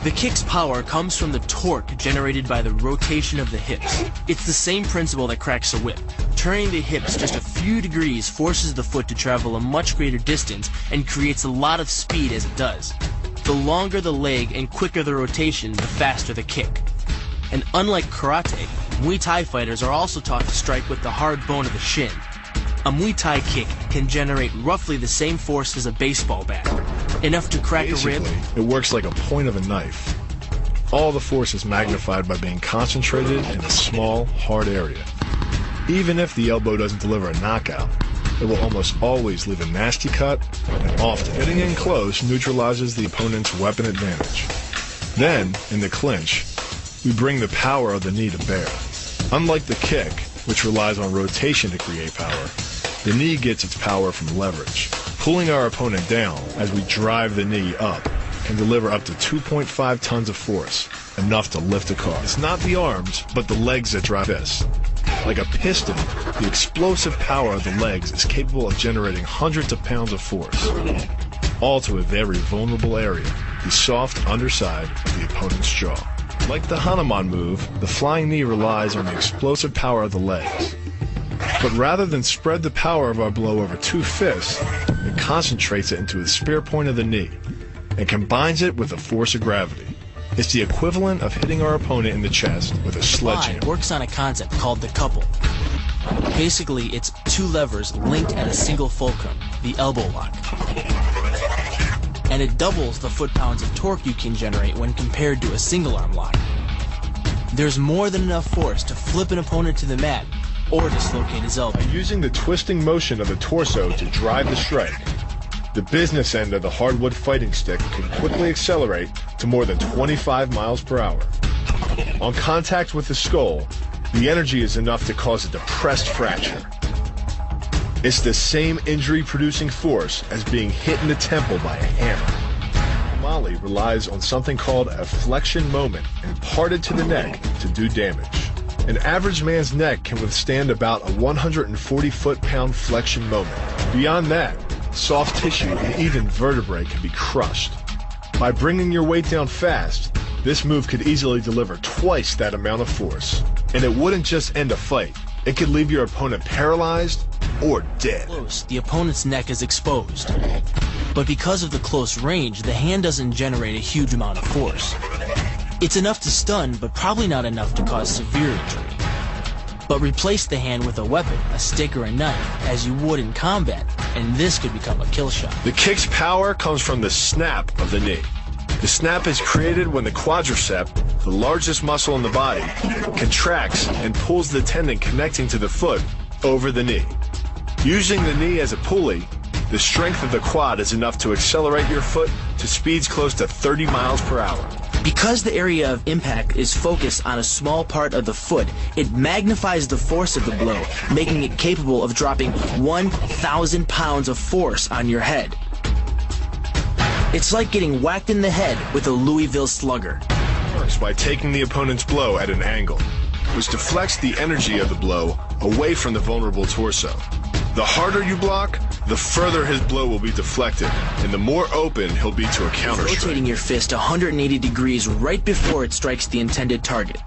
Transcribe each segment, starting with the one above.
The kick's power comes from the torque generated by the rotation of the hips. It's the same principle that cracks a whip. Turning the hips just a few degrees forces the foot to travel a much greater distance and creates a lot of speed as it does. The longer the leg and quicker the rotation, the faster the kick. And unlike karate, Muay Thai fighters are also taught to strike with the hard bone of the shin. A Muay Thai kick can generate roughly the same force as a baseball bat, enough to crack a rib. It works like a point of a knife. All the force is magnified by being concentrated in a small, hard area. Even if the elbow doesn't deliver a knockout, it will almost always leave a nasty cut, and often getting in close neutralizes the opponent's weapon advantage. Then, in the clinch, we bring the power of the knee to bear. Unlike the kick, which relies on rotation to create power, the knee gets its power from leverage. Pulling our opponent down as we drive the knee up can deliver up to 2.5 tons of force, enough to lift a car. It's not the arms, but the legs that drive this. Like a piston, the explosive power of the legs is capable of generating hundreds of pounds of force, all to a very vulnerable area, the soft underside of the opponent's jaw. Like the Hanuman move, the flying knee relies on the explosive power of the legs. But rather than spread the power of our blow over two fists, it concentrates it into the spear point of the knee and combines it with the force of gravity. It's the equivalent of hitting our opponent in the chest with a sledgehammer. Defy works on a concept called the couple. Basically, it's two levers linked at a single fulcrum, the elbow lock. And it doubles the foot-pounds of torque you can generate when compared to a single-arm lock. There's more than enough force to flip an opponent to the mat or dislocate his elbow. By using the twisting motion of the torso to drive the strike, the business end of the hardwood fighting stick can quickly accelerate to more than 25 miles per hour. On contact with the skull, the energy is enough to cause a depressed fracture. It's the same injury-producing force as being hit in the temple by a hammer. Mali relies on something called a flexion moment imparted to the neck to do damage. An average man's neck can withstand about a 140 foot-pound flexion moment. Beyond that, soft tissue and even vertebrae can be crushed. By bringing your weight down fast, this move could easily deliver twice that amount of force. And it wouldn't just end a fight. It could leave your opponent paralyzed or dead. Close, the opponent's neck is exposed. But because of the close range, the hand doesn't generate a huge amount of force. It's enough to stun, but probably not enough to cause severe injury. But replace the hand with a weapon, a stick or a knife, as you would in combat, and this could become a kill shot. The kick's power comes from the snap of the knee. The snap is created when the quadricep, the largest muscle in the body, contracts and pulls the tendon connecting to the foot over the knee. Using the knee as a pulley, the strength of the quad is enough to accelerate your foot to speeds close to 30 miles per hour. Because the area of impact is focused on a small part of the foot, it magnifies the force of the blow, making it capable of dropping 1,000 pounds of force on your head. It's like getting whacked in the head with a Louisville slugger. It works by taking the opponent's blow at an angle, which deflects the energy of the blow away from the vulnerable torso. The harder you block, the further his blow will be deflected, and the more open he'll be to a counter-strike. Rotating your fist 180 degrees right before it strikes the intended target.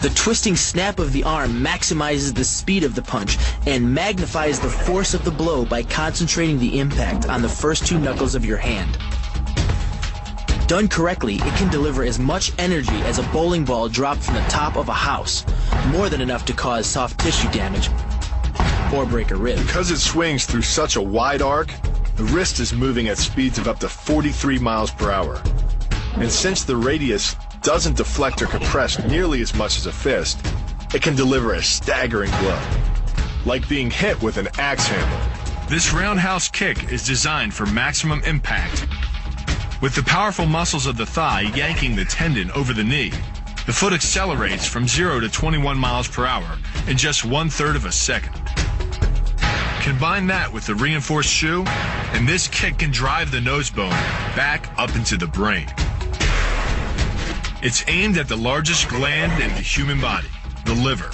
The twisting snap of the arm maximizes the speed of the punch and magnifies the force of the blow by concentrating the impact on the first two knuckles of your hand. Done correctly, it can deliver as much energy as a bowling ball dropped from the top of a house, more than enough to cause soft tissue damage or break a rib. Because it swings through such a wide arc, the wrist is moving at speeds of up to 43 miles per hour. And since the radius doesn't deflect or compress nearly as much as a fist, it can deliver a staggering blow, like being hit with an axe handle. This roundhouse kick is designed for maximum impact. With the powerful muscles of the thigh yanking the tendon over the knee, the foot accelerates from 0 to 21 miles per hour in just 1/3 of a second. Combine that with the reinforced shoe, and this kick can drive the nose bone back up into the brain. It's aimed at the largest gland in the human body, the liver.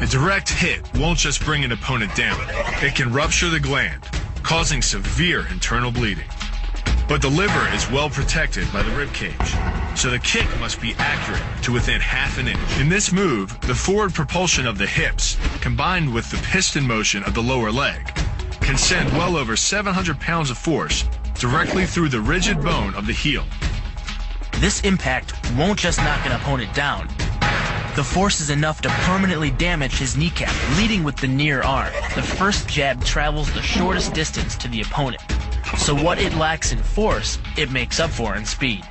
A direct hit won't just bring an opponent down. It can rupture the gland, causing severe internal bleeding. But the liver is well protected by the rib cage, so the kick must be accurate to within half an inch. In this move, the forward propulsion of the hips, combined with the piston motion of the lower leg, can send well over 700 pounds of force directly through the rigid bone of the heel. This impact won't just knock an opponent down. The force is enough to permanently damage his kneecap, leading with the near arm. The first jab travels the shortest distance to the opponent, so what it lacks in force, it makes up for in speed.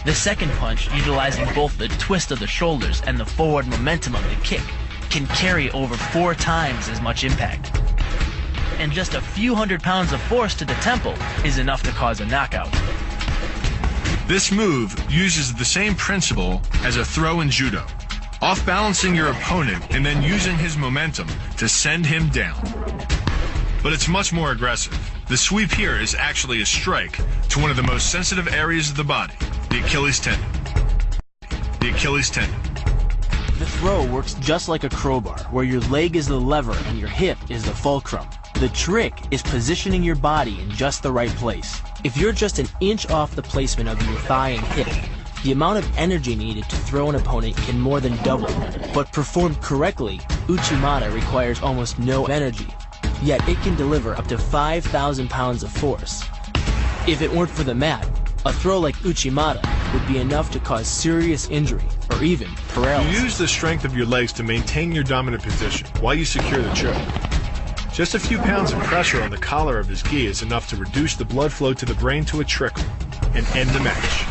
The second punch, utilizing both the twist of the shoulders and the forward momentum of the kick, can carry over 4 times as much impact. And just a few hundred pounds of force to the temple is enough to cause a knockout. This move uses the same principle as a throw in judo, off-balancing your opponent and then using his momentum to send him down. But it's much more aggressive. The sweep here is actually a strike to one of the most sensitive areas of the body, the Achilles tendon. The Achilles tendon. The throw works just like a crowbar, where your leg is the lever and your hip is the fulcrum. The trick is positioning your body in just the right place. If you're just an inch off the placement of your thigh and hip, the amount of energy needed to throw an opponent can more than double. But performed correctly, Uchimata requires almost no energy, yet it can deliver up to 5,000 pounds of force. If it weren't for the mat, a throw like Uchimata would be enough to cause serious injury, or even paralysis. You use the strength of your legs to maintain your dominant position while you secure the choke. Just a few pounds of pressure on the collar of his gi is enough to reduce the blood flow to the brain to a trickle and end the match.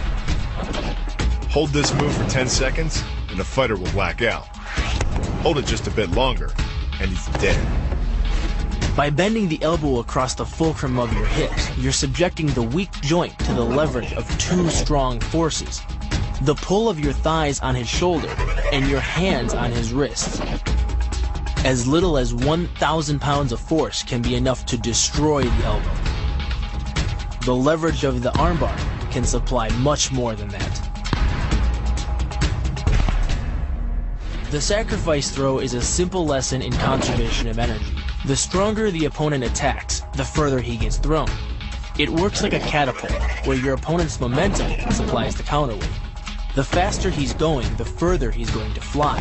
Hold this move for 10 seconds and the fighter will black out. Hold it just a bit longer and he's dead. By bending the elbow across the fulcrum of your hips, you're subjecting the weak joint to the leverage of 2 strong forces: the pull of your thighs on his shoulder and your hands on his wrists. As little as 1,000 pounds of force can be enough to destroy the elbow. The leverage of the armbar can supply much more than that. The sacrifice throw is a simple lesson in conservation of energy. The stronger the opponent attacks, the further he gets thrown. It works like a catapult, where your opponent's momentum supplies the counterweight. The faster he's going, the further he's going to fly,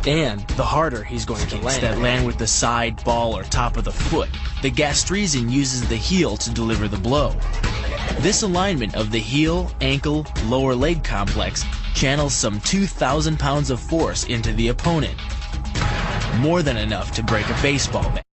and the harder he's going to land. That land with the side, ball, or top of the foot. The gastrizin uses the heel to deliver the blow. This alignment of the heel, ankle, lower leg complex channels some 2,000 pounds of force into the opponent. More than enough to break a baseball bat.